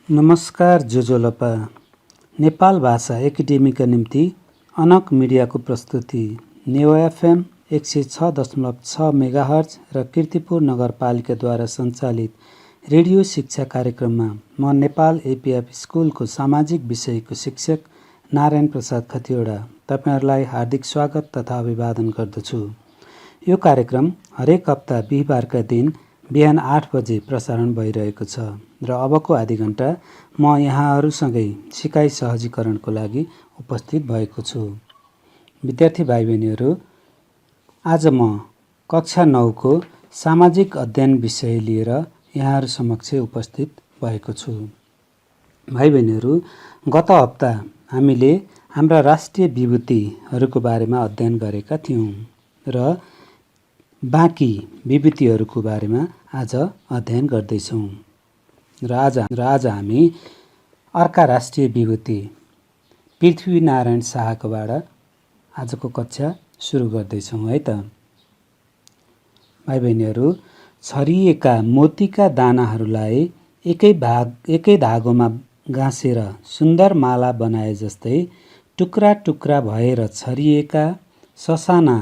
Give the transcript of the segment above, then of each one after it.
नमस्कार जोजोलपा। नेपाल भाषा एकाडेमीका निम्ति अनक मिडियाको प्रस्तुति नेवा एफएम 106.6 मेगाहर्ज र कीर्तिपुर नगरपालिकाद्वारा सञ्चालित रेडियो शिक्षा कार्यक्रममा म नेपाल एपीएफ स्कुलको सामाजिक विषयको शिक्षक नारायण प्रसाद खतिवडा तपाईहरुलाई हार्दिक स्वागत तथा अभिवादन गर्दछु। यो कार्यक्रम हरेक हप्ता बिहीबारका दिन बिहान 8 बजे प्रसारण भइरहेको छ र अबको आधी घण्टा म यहाँहरुसँगै सिकाइ सहजीकरणको लागि उपस्थित भएको छु। विद्यार्थी भाइ बहिनीहरु, आज म कक्षा 9 को सामाजिक अध्ययन विषय लिएर यहाँहरु समक्ष उपस्थित भएको छु। भाइ बहिनीहरु, गत हप्ता हामीले हाम्रा राष्ट्रिय विभूतिहरुको बारेमा अध्ययन गरेका थियौं र बाँकी विभूतिहरुको बारेमा आज अध्ययन गर्दैछौं। र आज हामी अर्का राष्ट्रिय विभूति पृथ्वीनारायण शाहकोबाट आजको कक्षा सुरु गर्दैछौं है त। भाइ बहिनीहरु, छरिएका मोतीका दानाहरूलाई एकै धागोमा गाँसेर सुन्दर माला बनाए जस्तै टुक्रा टुक्रा भएर छरिएका ससाना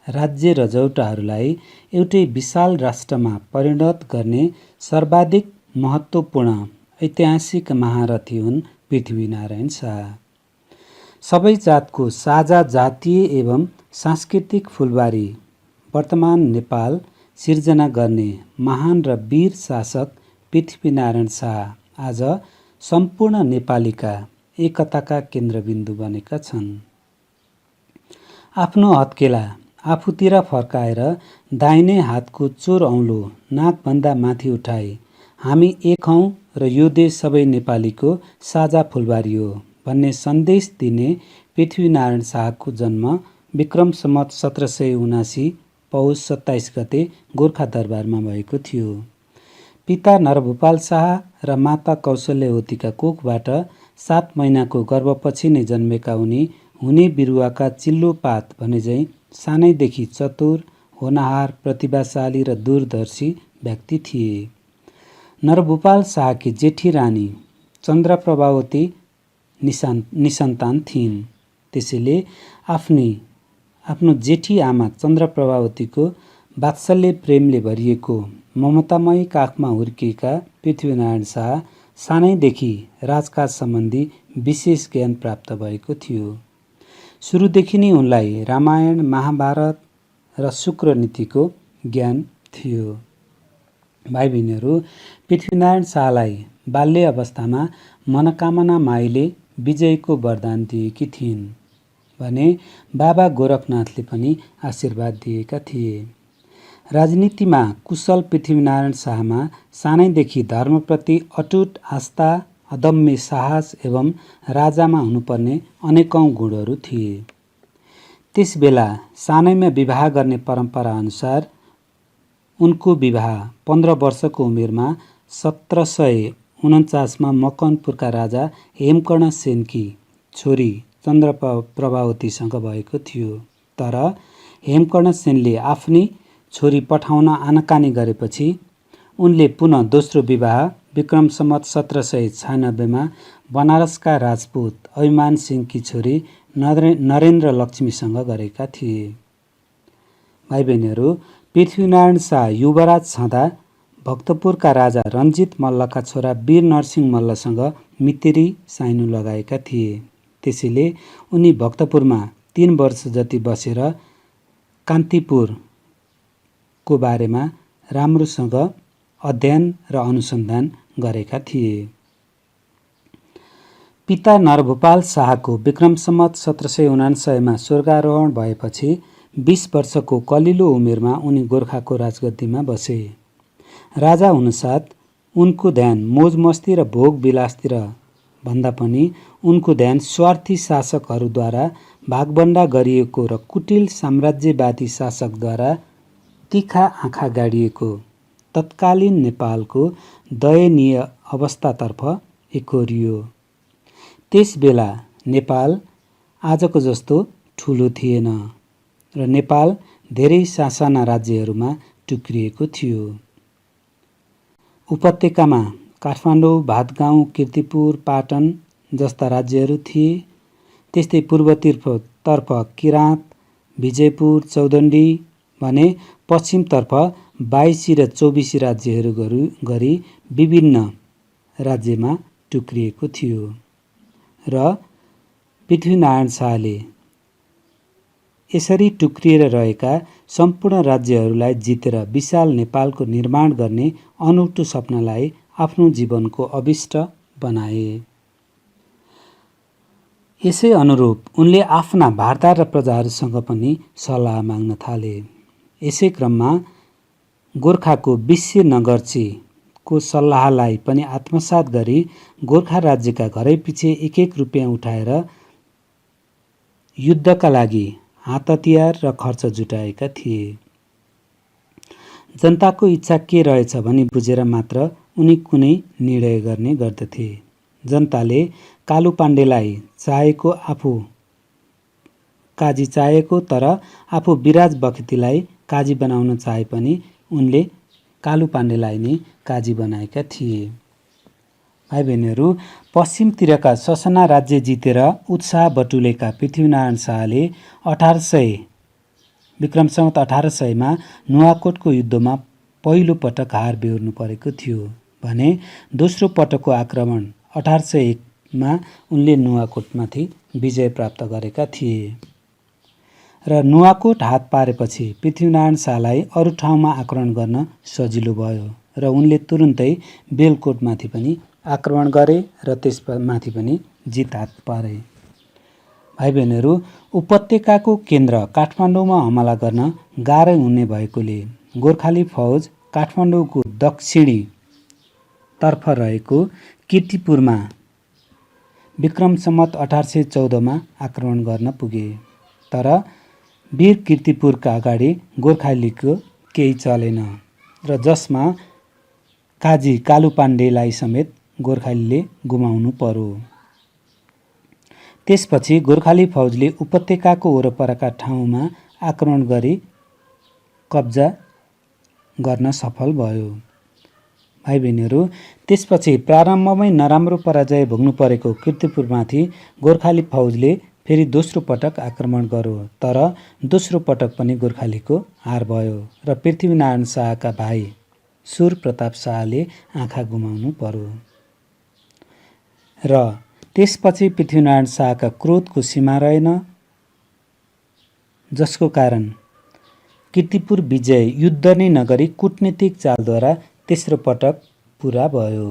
राज्य र जौटाहरूलाई एउटै विशाल राष्ट्रमा परिणत गर्ने सर्वाधिक महत्त्वपूर्ण ऐतिहासिक महारथी हुन् पृथ्वीनारायण शाह। सबै जातको साझा जातीय एवं सांस्कृतिक फुलबारी वर्तमान नेपाल सिर्जना गर्ने महान र वीर शासक पृथ्वीनारायण शाह आज सम्पूर्ण नेपालीका एकताका केन्द्रबिन्दु बनेका छन्। आफ्नो हत्केला आफूतिर फर्काएर दाहिने हातको चोर औंलो नाकभन्दा माथि उठाई हामी एक हौं र यो देश सबै नेपालीको साझा फुलबारी हो भन्ने सन्देश दिने पृथ्वीनारायण शाहको जन्म विक्रम सम्वत 1779 पौष 27 गते गोरखा दरबारमा भएको थियो। पिता नरभूपाल शाह र माता कौशल्यवतीका कोखबाट 7 महिनाको गर्भपछि नै जन्मेका उनी हुने बिरुवाका चिल्लो पात भनेझै सानैदेखि चतुर, होनहार, प्रतिभाशाली र दूरदर्शी व्यक्ति थिए। नरभूपाल शाहकी जेठी रानी चन्द्रप्रभावती निसन्तान थिइन्। त्यसैले आफ्नो जेठी आमा चन्द्रप्रभावतीको वात्सल्य प्रेमले भरिएको ममतामयी काखमा हुर्किएका पृथ्वीनारायण शाह सानैदेखि राजकाज सम्बन्धी विशेष ज्ञान प्राप्त भएको थियो। सुरुदेखि नै उनलाई रामायण, महाभारत र शुक्र नीतिको ज्ञान थियो। भाइ बहिनीहरु, पृथ्वीनारायण शाहलाई बाल्य अवस्थामा मनोकामना माईले विजयको वरदान दिएकी थिइन् भने बाबा गोरखनाथले पनि आशीर्वाद दिएका थिए। राजनीतिमा कुशल पृथ्वीनारायण शाहमा सानैदेखि धर्मप्रति अटुट आस्था, अदम्य साहस एवं राजामा हुनुपर्ने अनेकौं गुणहरू थिए। त्यस बेला सानैमा विवाह गर्ने परम्परा अनुसार उनको विवाह 15 वर्षको उमेरमा 1749 मा मकवानपुरका राजा हेमकर्ण सेनकी छोरी चन्द्रप्रभावतीसँग भएको थियो। तर हेमकर्ण सेनले आफ्नी छोरी पठाउन आनाकानी गरेपछि उनले पुनः दोस्रो विवाह विक्रम सम्वत 1796 मा बनारसका राजपूत अभिमान सिंहकी छोरी नरेन्द्र लक्ष्मीसँग गरेका थिए। भाइ बहिनीहरु, पृथ्वीनारायण शाह युवराज छँदा भक्तपुरका राजा रञ्जित मल्लका छोरा वीर नरसिंह मल्लसँग मितेरी साइनो लगाएका थिए। त्यसैले उनी भक्तपुरमा 3 वर्ष जति बसेर कान्तिपुरको बारेमा राम्रोसँग अध्ययन र अनुसन्धान गरेका थिए। पिता नरभूपाल शाहको विक्रम सम्वत 1799 मा स्वर्गारोहण भएपछि 20 वर्षको कलिलो उमेरमा उनी गोरखाको राजगद्दीमा बसे। राजा हुनसाथ उनको ध्यान मोज मस्ती र भोग विलासतिर भन्दा पनि उनको ध्यान स्वार्थी शासकहरूद्वारा भागबण्डा गरिएको र कुटिल साम्राज्यवादी शासकद्वारा तिखा आँखा गाडिएको तत्कालीन नेपालको दयनीय अवस्थातर्फ एकोरियो। त्यस बेला नेपाल आजको जस्तो ठूलो थिएन र नेपाल धेरै सासाना राज्यहरूमा टुक्रिएको थियो। उपत्यकामा काठमाडौँ, भातगाउँ, कीर्तिपुर, पाटन जस्ता राज्यहरू थिए। त्यस्तै पूर्वतर्फ किराँत, विजयपुर, चौदण्डी भने पश्चिमतर्फ 22 र 24 राज्यहरू गरी विभिन्न राज्यमा टुक्रिएको थियो र पृथ्वीनारायण शाहले यसरी टुक्रिएर रहेका सम्पूर्ण राज्यहरूलाई जितेर विशाल नेपालको निर्माण गर्ने अनौठो सपनालाई आफ्नो जीवनको अभिष्ट बनाए। यसै अनुरूप उनले आफ्ना भारदार र प्रजाहरूसँग पनि सल्लाह माग्न थाले। यसै क्रममा गोर्खाको विश्य नगर्चीको सल्लाहलाई पनि आत्मसात गरी गोर्खा राज्यका घरैपिछे 1-1 रुपियाँ उठाएर युद्धका लागि हात हतियार र खर्च जुटाएका थिए। जनताको इच्छा के रहेछ भनी बुझेर मात्र उनी कुनै निर्णय गर्ने गर्दथे। जनताले कालु पाण्डेलाई चाहेको आफू काजी चाहेको तर आफू विराज बखतीलाई काजी बनाउन चाहे पनि उनले कालु पाण्डेलाई नै काजी बनाएका थिए। भाइ बहिनीहरू, पश्चिमतिरका ससना राज्य जितेर उत्साह बटुलेका पृथ्वीनारायण शाहले 1800 विक्रम सम्वत 1800 नुवाकोटको युद्धमा पहिलो पटक हार बेहोर्नु परेको थियो भने दोस्रो पटकको आक्रमण 1801 उनले नुवाकोटमाथि विजय प्राप्त गरेका थिए र नुवाकोट हात पारेपछि पृथ्वीनारायण शाहलाई अरू ठाउँमा आक्रमण गर्न सजिलो भयो र उनले तुरुन्तै बेलकोटमाथि पनि आक्रमण गरे र त्यसमाथि पनि जित हात पारे। भाइ बहिनीहरू, उपत्यकाको केन्द्र काठमाडौँमा हमला गर्न गाह्रो हुने भएकोले गोर्खाली फौज काठमाडौँको दक्षिणी तर्फ रहेको कीर्तिपुरमा विक्रम सम्वत 1814 आक्रमण गर्न पुगे। तर वीर कीर्तिपुरका अगाडि गोर्खालीको केही चलेन र जसमा काजी कालु पाण्डेलाई समेत गोर्खालीले गुमाउनु पर्यो। त्यसपछि गोर्खाली फौजले उपत्यकाको वरपरका ठाउँमा आक्रमण गरी कब्जा गर्न सफल भयो। भाइ बहिनीहरू, त्यसपछि प्रारम्भमै नराम्रो पराजय भोग्नु परेको कीर्तिपुरमाथि गोर्खाली फौजले फेरि दोस्रो पटक आक्रमण गर्यो। तर दोस्रो पटक पनि गोर्खालीको हार भयो र पृथ्वीनारायण शाहका भाइ सुर प्रताप शाहले आँखा गुमाउनु पर्यो र त्यसपछि पृथ्वीनारायण शाहका क्रोधको सीमा रहेन, जसको कारण कीर्तिपुर विजय युद्ध नै नगरी कूटनीतिक चालद्वारा तेस्रो पटक पुरा भयो।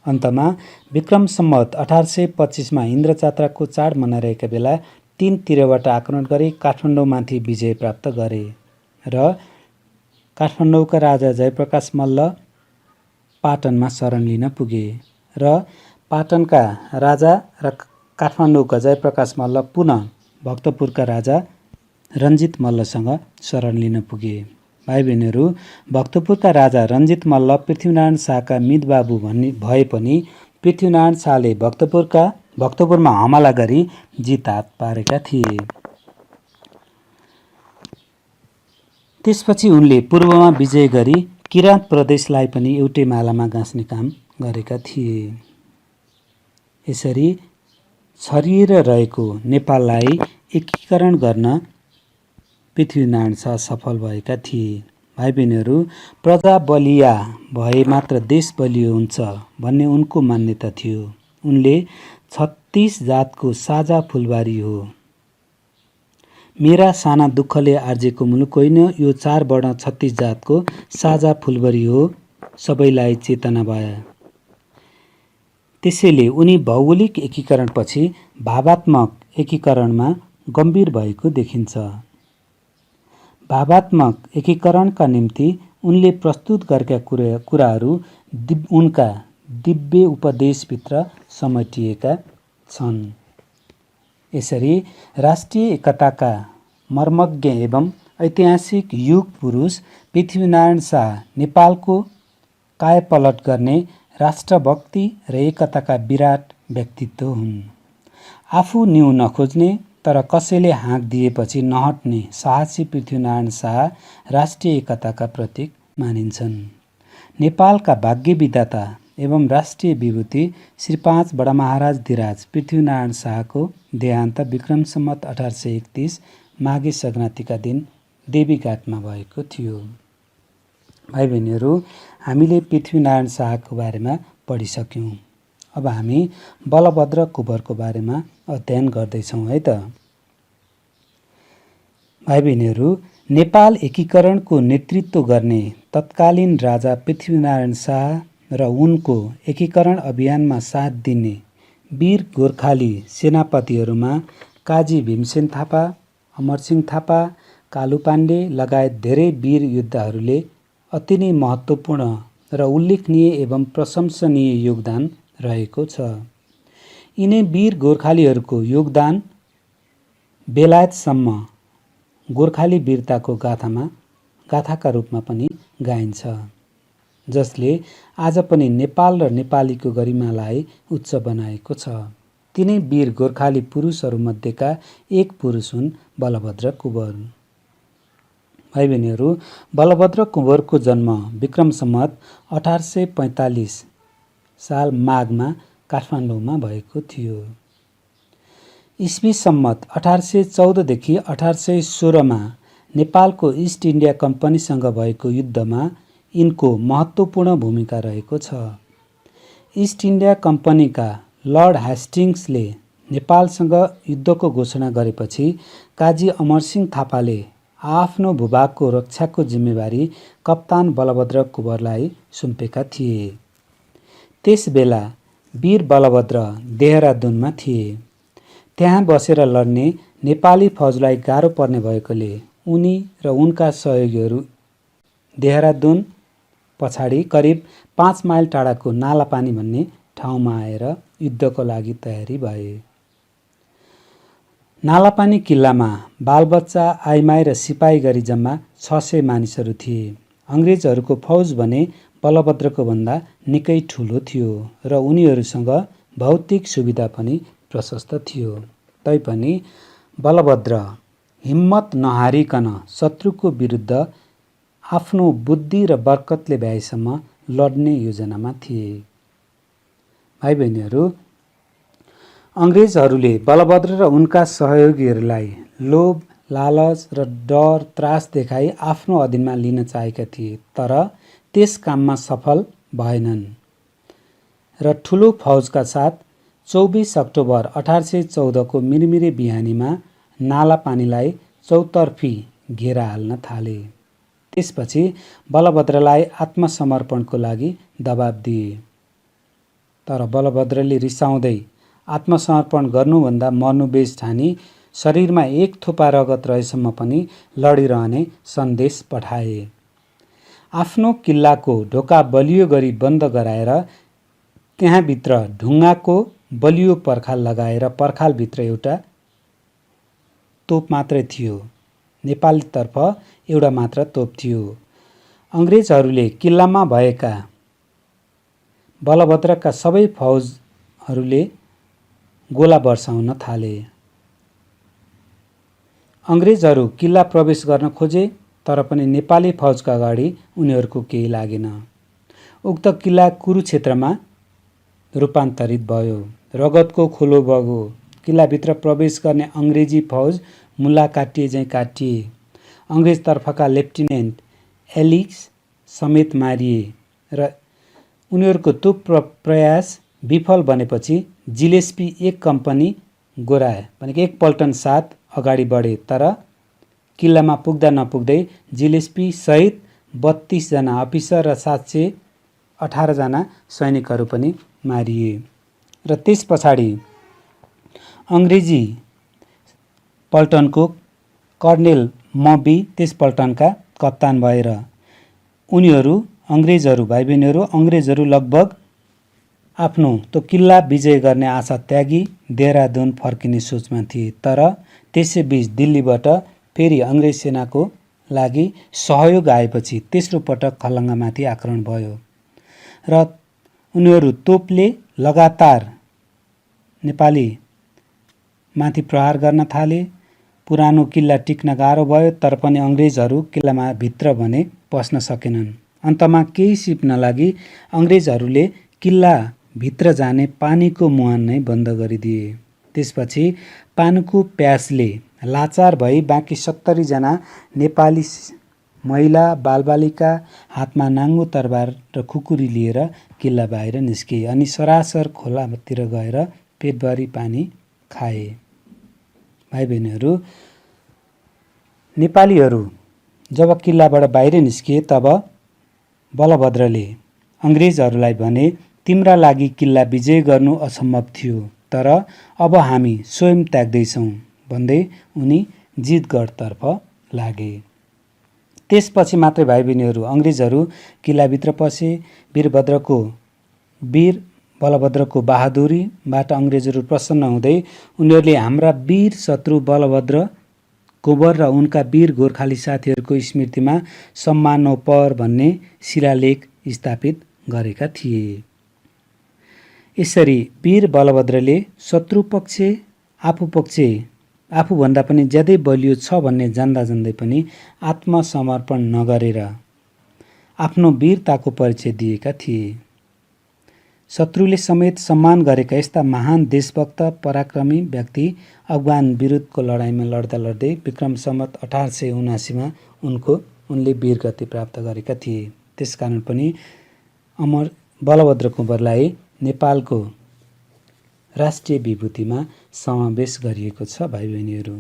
अन्तमा विक्रम सम्वत 1825 इन्द्रजात्राको चाड मनाइरहेका बेला 3 तिरबाट आक्रमण गरी काठमाडौँमाथि विजय प्राप्त गरे र काठमाडौँका राजा जयप्रकाश मल्ल पाटनमा शरण लिन पुगे र पाटनका राजा र काठमाडौँका जयप्रकाश मल्ल पुनः भक्तपुरका राजा रञ्जित मल्लसँग शरण लिन पुगे। भाइ बहिनीहरू, भक्तपुरका राजा रञ्जित मल्ल पृथ्वीनारायण शाहका मितबाबु भए पनि पृथ्वीनारायण शाहले भक्तपुरमा हमला गरी जित हात पारेका थिए। त्यसपछि उनले पूर्वमा विजय गरी किराँत प्रदेशलाई पनि एउटै मालामा गाँस्ने काम गरेका थिए। यसरी छरिएर रहेको नेपाललाई एकीकरण गर्न पृथ्वीनारायण शाह सफल भएका थिए। भाइ बहिनीहरू, प्रजा बलिया भए मात्र देश बलियो हुन्छ भन्ने उनको मान्यता थियो। उनले 36 जातको साझा फुलबारी हो, मेरा साना दुःखले आर्जेको मुलुक होइन, यो 4 वर्ण 36 जातको साझा फुलबारी हो, सबैलाई चेतना भए। त्यसैले उनी भौगोलिक एकीकरणपछि भावात्मक एकीकरणमा गम्भीर भएको देखिन्छ। भावात्मक एकीकरणका निम्ति उनले प्रस्तुत गरेका कुराहरू उनका दिव्य उपदेशभित्र समेटिएका छन्। यसरी राष्ट्रिय एकताका मर्मज्ञ एवं ऐतिहासिक युग पुरुष पृथ्वीनारायण शाह नेपालको कायापलट गर्ने राष्ट्रभक्ति र एकताका विराट व्यक्तित्व हुन्। आफू न्यु नखोज्ने तर कसैले हाँक दिएपछि नहट्ने साहसी पृथ्वीनारायण शाह राष्ट्रिय एकताका प्रतीक मानिन्छन्। नेपालका भाग्य विधाता एवं राष्ट्रिय विभूति श्री 5 बडा महाराज धिराज पृथ्वीनारायण शाहको देहान्त विक्रम सम्वत 1831 माघे सङ्क्रान्तिका दिन देवीघाटमा भएको थियो। भाइ बहिनीहरू, हामीले पृथ्वीनारायण शाहको बारेमा पढिसक्यौँ। अब हामी बलभद्र कुँवरको बारेमा अध्ययन गर्दैछौँ है त। भाइ बहिनीहरू, नेपाल एकीकरणको नेतृत्व गर्ने तत्कालीन राजा पृथ्वीनारायण शाह र उनको एकीकरण अभियानमा साथ दिने वीर गोर्खाली सेनापतिहरूमा काजी भीमसेन थापा, अमरसिंह थापा, कालु पाण्डे लगायत धेरै वीर योद्धाहरूले अति नै महत्त्वपूर्ण र उल्लेखनीय एवं प्रशंसनीय योगदान रहेको छ। यिनै वीर गोर्खालीहरूको योगदान बेलायतसम्म गोर्खाली वीरताको गाथाका रूपमा पनि गाइन्छ, जसले आज पनि नेपाल र नेपालीको गरिमालाई उच्च बनाएको छ। तिनै वीर गोर्खाली पुरुषहरूमध्येका एक पुरुष हुन् बलभद्र कुँवर। भाइ बहिनीहरू, बलभद्र कुँवरको जन्म विक्रम सम्वत 1845 साल माघमा काठमाडौँमा भएको थियो। इस्वी सम्वत 1814 देखि 1816 मा नेपालको इस्ट इन्डिया कम्पनीसँग भएको युद्धमा यिनको महत्त्वपूर्ण भूमिका रहेको छ। इस्ट इन्डिया कम्पनीका लर्ड हेस्टिङ्सले नेपालसँग युद्धको घोषणा गरेपछि काजी अमरसिंह थापाले आफ्नो भूभागको रक्षाको जिम्मेवारी कप्तान बलभद्र कुँवरलाई सुम्पेका थिए। त्यसबेला वीर बलभद्र देहरादुनमा थिए। त्यहाँ बसेर लड्ने नेपाली फौजलाई गाह्रो पर्ने भएकोले उनी र उनका सहयोगीहरू देहरादुन पछाडि करिब 5 माइल टाढाको नालापानी भन्ने ठाउँमा आएर युद्धको लागि तयारी भए। नालापानी किल्लामा बालबच्चा, आइमाई र सिपाही गरी जम्मा 600 मानिसहरू थिए। अङ्ग्रेजहरूको फौज भने बलभद्रको भन्दा निकै ठुलो थियो र उनीहरूसँग भौतिक सुविधा पनि प्रशस्त थियो। तैपनि बलभद्र हिम्मत नहारिकन शत्रुको विरुद्ध आफ्नो बुद्धि र बरकतले भ्याएसम्म लड्ने योजनामा थिए। भाइ बहिनीहरू, अङ्ग्रेजहरूले बलभद्र र उनका सहयोगीहरूलाई लोभ, लालच र डर त्रास देखाई आफ्नो अधीनमा लिन चाहेका थिए, तर त्यस काममा सफल भएनन् र ठुलो फौजका साथ 24 अक्टोबर 1814 को मिरमिरे बिहानीमा नालापानीलाई चौतर्फी घेरा हाल्न थाले। त्यसपछि बलभद्रलाई आत्मसमर्पणको लागि दबाब दिए, तर बलभद्रले रिसाउँदै आत्मसमर्पण गर्नुभन्दा मर्नुबेस ठानी शरीरमा एक थोपा रगत रहेसम्म पनि लडिरहने सन्देश पठाए। आफ्नो किल्लाको ढोका बलियो गरी बन्द गराएर त्यहाँभित्र ढुङ्गाको बलियो पर्खाल लगाएर पर्खालभित्र एउटा तोप मात्रै थियो। नेपालीतर्फ एउटा मात्र तोप थियो। अङ्ग्रेजहरूले किल्लामा भएका बलभद्रका सबै फौजहरूले गोला वर्षाउन थाले। अङ्ग्रेजहरू किल्ला प्रवेश गर्न खोजे, तर पनि नेपाली फौजका अगाडि उनीहरूको केही लागेन। उक्त किल्ला कुरुक्षेत्रमा रूपान्तरित भयो। रगतको खोलो बग्यो। किल्लाभित्र प्रवेश गर्ने अङ्ग्रेजी फौज मुला काटिए झैँ काटिए। अङ्ग्रेजतर्फका लेफ्टिनेन्ट एलिक्स समेत मारिए र उनीहरूको त्यो प्रयास विफल बनेपछि जिलेस्पी एक कम्पनी गोरा भनेको एक पल्टन साथ अगाडि बढे, तर किल्लामा पुग्दा नपुग्दै जिलेस्पी सहित 32 जना अफिसर र 718 जना सैनिकहरू पनि मारिए र त्यस पछाडि अङ्ग्रेजी पल्टनको कर्नेल मबी त्यस पल्टनका कप्तान भएर अङ्ग्रेजहरू भाइ बहिनीहरू अङ्ग्रेजहरू लगभग आफ्नो त्यो किल्ला विजय गर्ने आशा त्यागी देहरादुन फर्किने सोचमा थिए। तर त्यसैबीच दिल्लीबाट फेरि अङ्ग्रेज सेनाको लागि सहयोग आएपछि तेस्रो पटक खलङ्गामाथि आक्रमण भयो र उनीहरू तोपले लगातार नेपाली माथि प्रहार गर्न थाले। पुरानो किल्ला टिक्न गाह्रो भयो, तर पनि अङ्ग्रेजहरू किल्लामा भित्र भने पस्न सकेनन्। अन्तमा केही सिप नलागी अङ्ग्रेजहरूले किल्ला भित्र जाने पानीको मुहान नै बन्द गरिदिए। त्यसपछि पानीको प्यासले लाचार भई बाँकी 70 जना नेपाली महिला बालबालिका हातमा नाङ्गो तरबार र खुकुरी लिएर किल्ला बाहिर निस्के अनि सरासर खोलातिर गएर पेटभरि पानी खाए। भाइ बहिनीहरू, नेपालीहरू जब किल्लाबाट बाहिर निस्किए तब बलभद्रले अङ्ग्रेजहरूलाई भने, तिम्रा लागि किल्ला विजय गर्नु असम्भव थियो, तर अब हामी स्वयं त्याग्दैछौँ भन्दै उनी जितगढतर्फ लागे। त्यसपछि मात्रै भाइ बहिनीहरू अङ्ग्रेजहरू किल्लाभित्र पसे। वीर बलभद्रको बहादुरीबाट अङ्ग्रेजहरू प्रसन्न हुँदै उनीहरूले हाम्रा वीर शत्रु बलभद्र कुँवर र उनका वीर गोर्खाली साथीहरूको स्मृतिमा सम्मानोपर भन्ने शिलालेख स्थापित गरेका थिए। यसरी वीर बलभद्रले शत्रु पक्ष आफूभन्दा पनि ज्यादै बलियो छ भन्ने जान्दै पनि आत्मसमर्पण नगरेर आफ्नो वीरताको परिचय दिएका थिए। शत्रुले समेत सम्मान गरेका यस्ता महान देशभक्त पराक्रमी व्यक्ति अफगान विरुद्धको लडाईँमा लड्दै विक्रम सम्वत 1879 उनले वीरगति प्राप्त गरेका थिए। त्यसकारण पनि अमर बलभद्र कुँवरलाई नेपालको राष्ट्रिय विभूतिमा समावेश गरिएको छ। भाइ बहिनीहरू,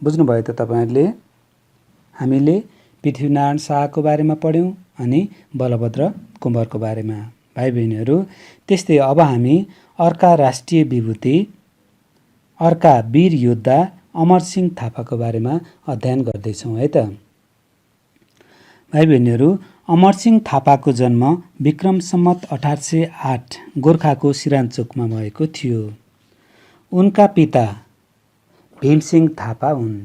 बुझ्नुभयो त तपाईहरुले? हामीले पृथ्वीनारायण शाहको बारेमा पढ्यौं अनि बलभद्र कुँवरको बारेमा। भाइ बहिनीहरू, त्यस्तै अब हामी अर्का राष्ट्रिय विभूति, अर्का वीर योद्धा अमरसिंह थापाको बारेमा अध्ययन गर्दैछौँ है त। भाइ बहिनीहरू, अमरसिंह थापाको जन्म विक्रम सम्वत 1808 गोर्खाको सिरानचोकमा भएको थियो। उनका पिता भीमसिंह थापा हुन्।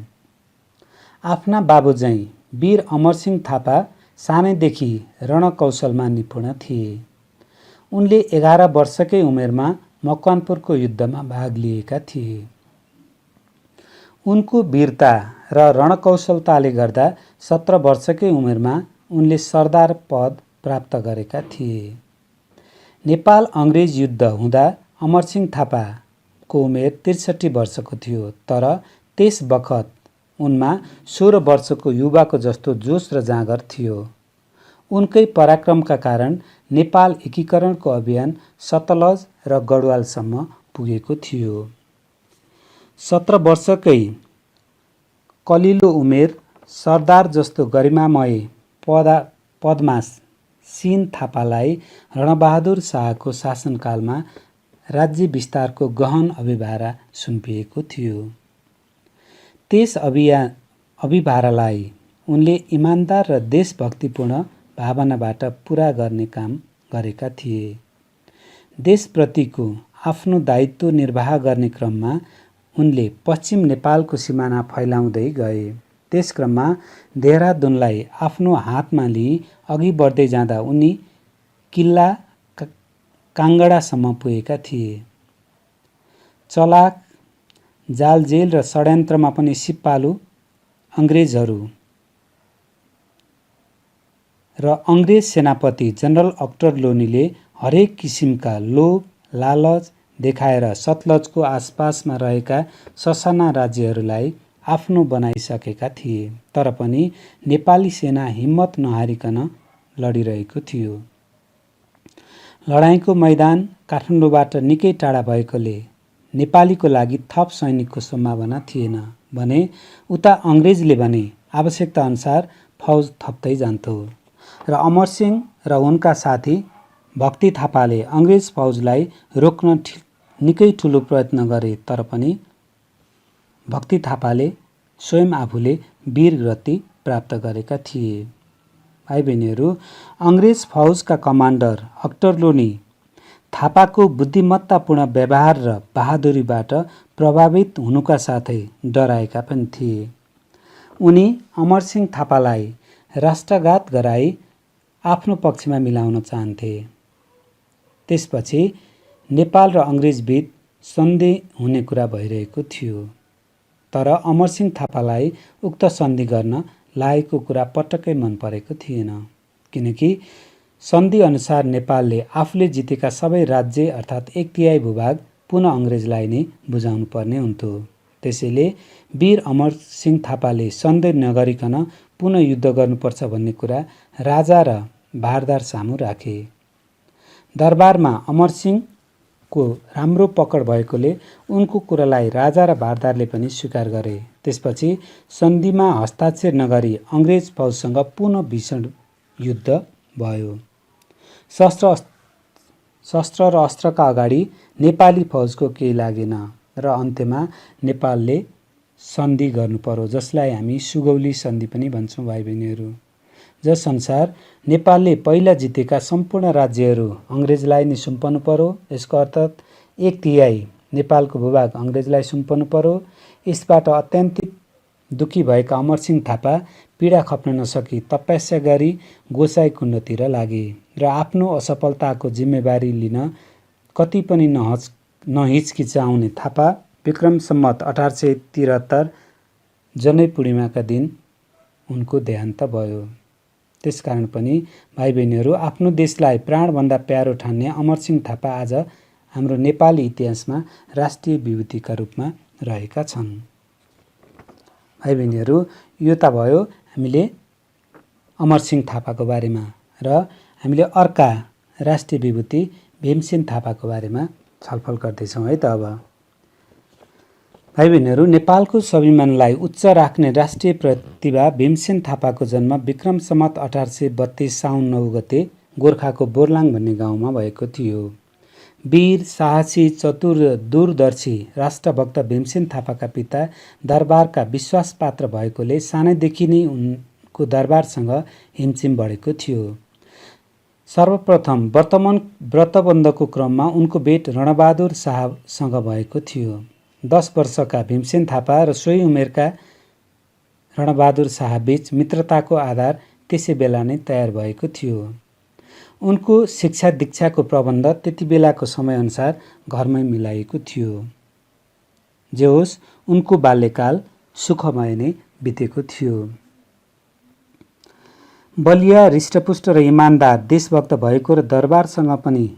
आफ्ना बाबुझैं वीर अमरसिंह थापा सानैदेखि रणकौशलमा निपुण थिए। उनले 11 वर्षकै उमेरमा मकवानपुरको युद्धमा भाग लिएका थिए। उनको वीरता र रणकौशलताले गर्दा 17 वर्षकै उमेरमा उनले सरदार पद प्राप्त गरेका थिए। नेपाल अङ्ग्रेज युद्ध हुँदा अमरसिंह थापाको उमेर 63 वर्षको थियो, तर त्यस बखत उनमा 16 वर्षको युवाको जस्तो जोश र जाँगर थियो। उनकै पराक्रमका कारण नेपाल एकीकरणको अभियान सतलज र गढवालसम्म पुगेको थियो। 17 वर्षकै कलिलो उमेर सरदार जस्तो गरिमामय पदमा सिन थापालाई रणबहादुर शाहको शासनकालमा राज्य विस्तारको गहन अभिभारा सुम्पिएको थियो। त्यस अभिभारालाई उनले इमानदार र देशभक्तिपूर्ण भावनाबाट पूरा गर्ने काम गरेका थिए। देशप्रतिको आफ्नो दायित्व निर्वाह गर्ने क्रममा उनले पश्चिम नेपालको सिमाना फैलाउँदै गए। त्यस क्रममा देहरादुनलाई आफ्नो हातमा लिई अघि बढ्दै जाँदा उनी किल्ला काङ्गडासम्म पुगेका थिए। चलाक, जालजेल र षड्यन्त्रमा पनि सिपालु अङ्ग्रेजहरू र अङ्ग्रेज सेनापति जनरल अक्टरलोनीले हरेक किसिमका लोभ लालच देखाएर सतलजको आसपासमा रहेका ससाना राज्यहरूलाई आफ्नो बनाइसकेका थिए। तर पनि नेपाली सेना हिम्मत नहारिकन लडिरहेको थियो। लडाईँको मैदान काठमाडौँबाट निकै टाढा भएकोले नेपालीको लागि थप सैनिकको सम्भावना थिएन भने उता अङ्ग्रेजले भने आवश्यकता अनुसार फौज थप्दै जान्थ्यो र अमरसिंह र उनका साथी भक्ति थापाले अङ्ग्रेज फौजलाई रोक्न निकै ठुलो प्रयत्न गरे, तर पनि भक्ति थापाले स्वयं आफूले वीरगति प्राप्त गरेका थिए। भाइ बहिनीहरू, अङ्ग्रेज फौजका कमान्डर अक्टरलोनी थापाको बुद्धिमत्तापूर्ण व्यवहार र बहादुरीबाट प्रभावित हुनुका साथै डराएका पनि थिए। उनी अमरसिंह थापालाई राष्ट्रघात गराई आफ्नो पक्षमा मिलाउन चाहन्थे। त्यसपछि नेपाल र अङ्ग्रेजबीच सन्धि हुने कुरा भइरहेको थियो, तर अमरसिंह थापालाई उक्त सन्धि गर्न लागेको कुरा पटक्कै मन परेको थिएन, किनकि सन्धि अनुसार नेपालले आफूले जितेका सबै राज्य अर्थात् 1/3 भूभाग पुनः अङ्ग्रेजलाई नै बुझाउनु पर्ने हुन्थ्यो। त्यसैले वीर अमरसिंह थापाले सन्धि नगरिकन पुनः युद्ध गर्नुपर्छ भन्ने कुरा राजा र भारदार सामु राखे। दरबारमा अमरसिंहको राम्रो पकड भएकोले उनको कुरालाई राजा र भारदारले पनि स्वीकार गरे। त्यसपछि सन्धिमा हस्ताक्षर नगरी अङ्ग्रेज फौजसँग पुनः भीषण युद्ध भयो। शस्त्र र अस्त्रका अगाडि नेपाली फौजको केही लागेन र अन्त्यमा नेपालले सन्धि गर्नु पर्यो, जसलाई हामी सुगौली सन्धि पनि भन्छौँ भाइ बहिनीहरू। जस अनुसार नेपालले पहिला जितेका सम्पूर्ण राज्यहरू अङ्ग्रेजलाई नै सुम्पनु पर्यो। यसको अर्थ 1/3 नेपालको भूभाग अङ्ग्रेजलाई सुम्पनु पर्यो। यसबाट अत्यन्त दुखी भएका अमरसिंह थापा पीडा खप्न नसकी तपस्या गरी गोसाई कुण्डतिर लागे र आफ्नो असफलताको जिम्मेवारी लिन कति पनि नहिचकिचाउने थापा विक्रम सम्वत 1873 जनै पूर्णिमाका दिन उनको देहान्त भयो। त्यसकारण पनि भाइ बहिनीहरू, आफ्नो देशलाई प्राणभन्दा प्यारो ठान्ने अमरसिंह थापा आज हाम्रो नेपाली इतिहासमा राष्ट्रिय विभूतिका रूपमा रहेका छन्। भाइ बहिनीहरू, यो त भयो हामीले अमरसिंह थापाको बारेमा र हामीले अर्का राष्ट्रिय विभूति भीमसेन थापाको बारेमा छलफल गर्दैछौँ है त। अब भाइ बहिनीहरू, नेपालको स्वाभिमानलाई उच्च राख्ने राष्ट्रिय प्रतिभा भीमसेन थापाको जन्म विक्रम सम्वत 1832 साउन 9 गते गोर्खाको बोर्लाङ भन्ने गाउँमा भएको थियो। वीर, साहसी, चतुर, दूरदर्शी राष्ट्रभक्त भीमसेन थापाका पिता दरबारका विश्वासपात्र भएकोले सानैदेखि नै उनको दरबारसँग हिमचिम बढेको थियो। सर्वप्रथम व्रतबन्धको क्रममा उनको भेट रणबहादुर शाहसँग भएको थियो। 10 वर्षका भीमसेन थापा र सोही उमेरका रणबहादुर शाह बीच मित्रताको आधार त्यसै बेला नै तयार भएको थियो। उनको शिक्षा दीक्षाको प्रबन्ध त्यति बेलाको समयअनुसार घरमै मिलाइएको थियो। जे होस्, उनको बाल्यकाल सुखमय नै बितेको थियो। बलिया, हृष्टपुष्ट र इमान्दार देशभक्त भएको र दरबारसँग पनि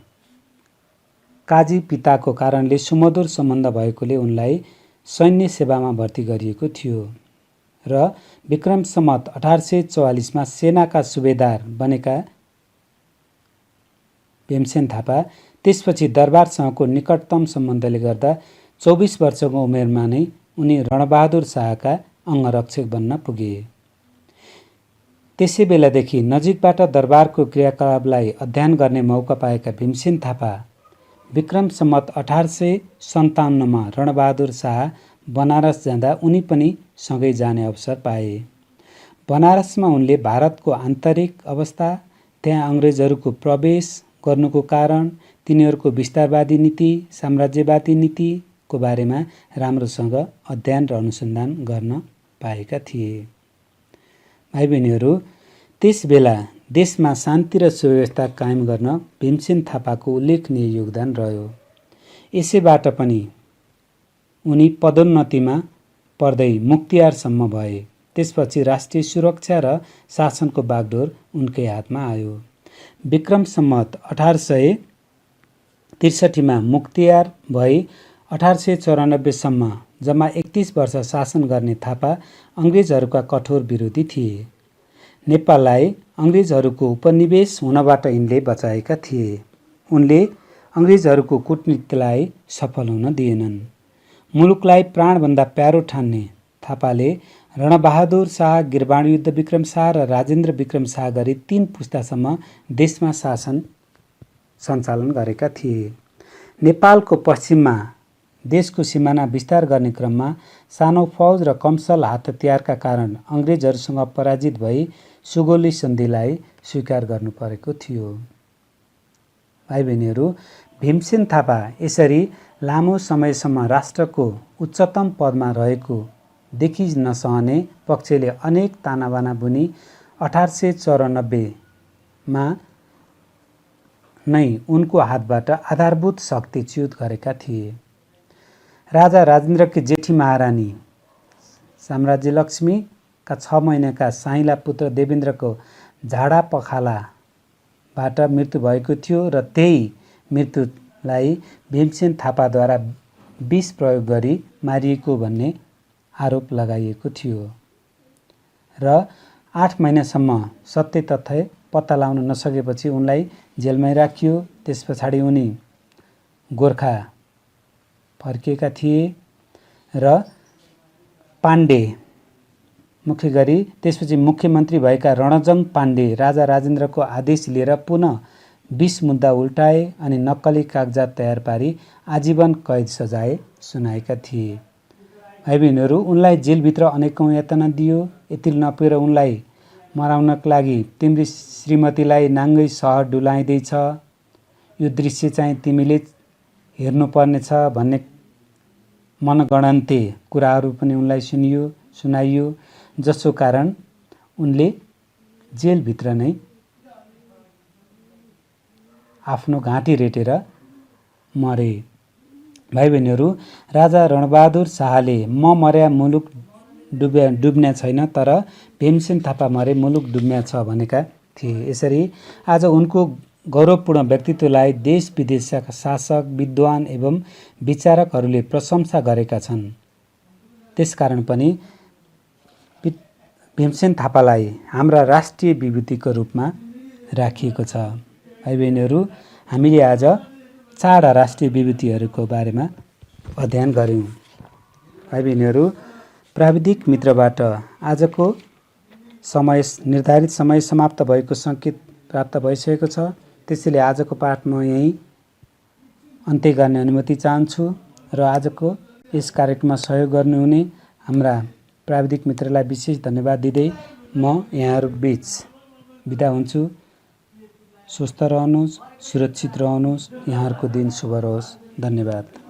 काजी पिताको कारणले सुमधुर सम्बन्ध भएकोले उनलाई सैन्य सेवामा भर्ती गरिएको थियो र विक्रम सम्वत 1844 मा सेनाका सुबेदार बनेका भीमसेन थापा त्यसपछि दरबारसँगको निकटतम सम्बन्धले गर्दा 24 वर्षको उमेरमा नै उनी रणबहादुर शाहका अङ्गरक्षक बन्न पुगे। त्यसै बेलादेखि नजिकबाट दरबारको क्रियाकलापलाई अध्ययन गर्ने मौका पाएका भीमसेन थापा विक्रम सम्वत 1857 मा रणबहादुर शाह बनारस जाँदा उनी पनि सँगै जाने अवसर पाए। बनारसमा उनले भारतको आन्तरिक अवस्था, त्यहाँ अङ्ग्रेजहरूको प्रवेश गर्नुको कारण, तिनीहरूको विस्तारवादी नीति, साम्राज्यवादी नीतिको बारेमा राम्रोसँग अध्ययन र अनुसन्धान गर्न पाएका थिए। भाइ बहिनीहरू, त्यस बेला देशमा शान्ति र सुव्यवस्था कायम गर्न भीमसेन थापाको उल्लेखनीय योगदान रह्यो। यसैबाट पनि उनी पदोन्नतिमा पर्दै मुक्तियारसम्म भए। त्यसपछि राष्ट्रिय सुरक्षा र शासनको बागडोर उनकै हातमा आयो। विक्रम सम्वत 1863 मा मुक्तियार भई 1894 सम्म जम्मा 31 वर्ष शासन गर्ने थापा अङ्ग्रेजहरूका कठोर विरोधी थिए। नेपाललाई अङ्ग्रेजहरूको उपनिवेश हुनबाट यिनले बचाएका थिए। उनले अङ्ग्रेजहरूको कूटनीतिलाई सफल हुन दिएनन्। मुलुकलाई प्राणभन्दा प्यारो ठान्ने थापाले रणबहादुर शाह, गिरबाणयुद्ध विक्रम शाह र राजेन्द्र विक्रम शाह गरी 3 पुस्तासम्म देशमा शासन सञ्चालन गरेका थिए। नेपालको पश्चिममा देशको सिमाना विस्तार गर्ने क्रममा सानो फौज र कमसल हात-हतियारका कारण अङ्ग्रेजहरूसँग पराजित भई सुगौली सन्धिलाई स्वीकार गर्नु परेको थियो। भाइ बहिनीहरू, भीमसेन थापा यसरी लामो समयसम्म राष्ट्रको उच्चतम पदमा रहेको देखि नसहने पक्षले अनेक तानाबाना बुनी 1894 मा नै उनको हातबाट आधारभूत शक्ति च्युत गरेका थिए। राजा राजेन्द्रकी जेठी महारानी साम्राज्यलक्ष्मीका 6 महिनाका साइँला पुत्र देवेन्द्रको झाडा पखाला बाट मृत्यु भएको थियो र त्यही मृत्युलाई भीमसेन थापाद्वारा विष प्रयोग गरी मारिएको भन्ने आरोप लगाइएको थियो र 8 महिनासम्म सत्य तथ्य पत्ता लगाउन नसकेपछि उनलाई जेलमै राखियो। त्यस पछाडि उनी गोर्खा फर्किएका थिए र पाण्डे मुख्य गरी त्यसपछि मुख्यमन्त्री भएका रणजङ पाण्डे राजा राजेन्द्रको आदेश लिएर पुनः 20 मुद्दा उल्टाए अनि नक्कली कागजात तयार पारी आजीवन कैद सजाय सुनाएका थिए। भाइबहिनीहरू, उनलाई जेलभित्र अनेकौं यातना दियो। यति नपुगेर उनलाई मराउनका लागि तिम्री श्रीमतीलाई नाङ्गै सहर डुलाइँदैछ, यो दृश्य चाहिँ तिमीले हेर्नुपर्नेछ भन्ने मनगणन्ते कुराहरू पनि उनलाई सुनाइयो, जसको कारण उनले जेलभित्र नै आफ्नो घाँटी रेटेर मरे। भाइबहिनीहरू, राजा रणबहादुर शाहले म मर्या मुलुक डुब्ने छैन, तर भीमसेन थापा मरे मुलुक डुब्ने छ भनेका थिए। यसरी आज उनको गौरवपूर्ण व्यक्तित्वलाई देश विदेशका शासक, विद्वान एवं विचारकहरूले प्रशंसा गरेका छन्। त्यसकारण पनि भीमसेन थापालाई हाम्रा राष्ट्रिय विभूतिको रूपमा राखिएको छ। भाइबहिनीहरू, हामीले आज 4 राष्ट्रिय विभूतिहरूको बारेमा अध्ययन गर्यौं। भाइबहिनीहरू, प्राविधिक मित्रबाट आजको निर्धारित समय समाप्त भएको सङ्केत प्राप्त भइसकेको छ। त्यसैले आजको पाठ म यही अन्त्य गर्ने अनुमति चाहन्छु र आजको यस कार्यक्रममा सहयोग गर्नुहुने हाम्रा प्राविधिक मित्रलाई विशेष धन्यवाद दिँदै म यहाँहरू बीच बिदा हुन्छु। स्वस्थ रहनुहोस्, सुरक्षित रहनुहोस्, यहाँहरूको दिन शुभ रहोस्। धन्यवाद।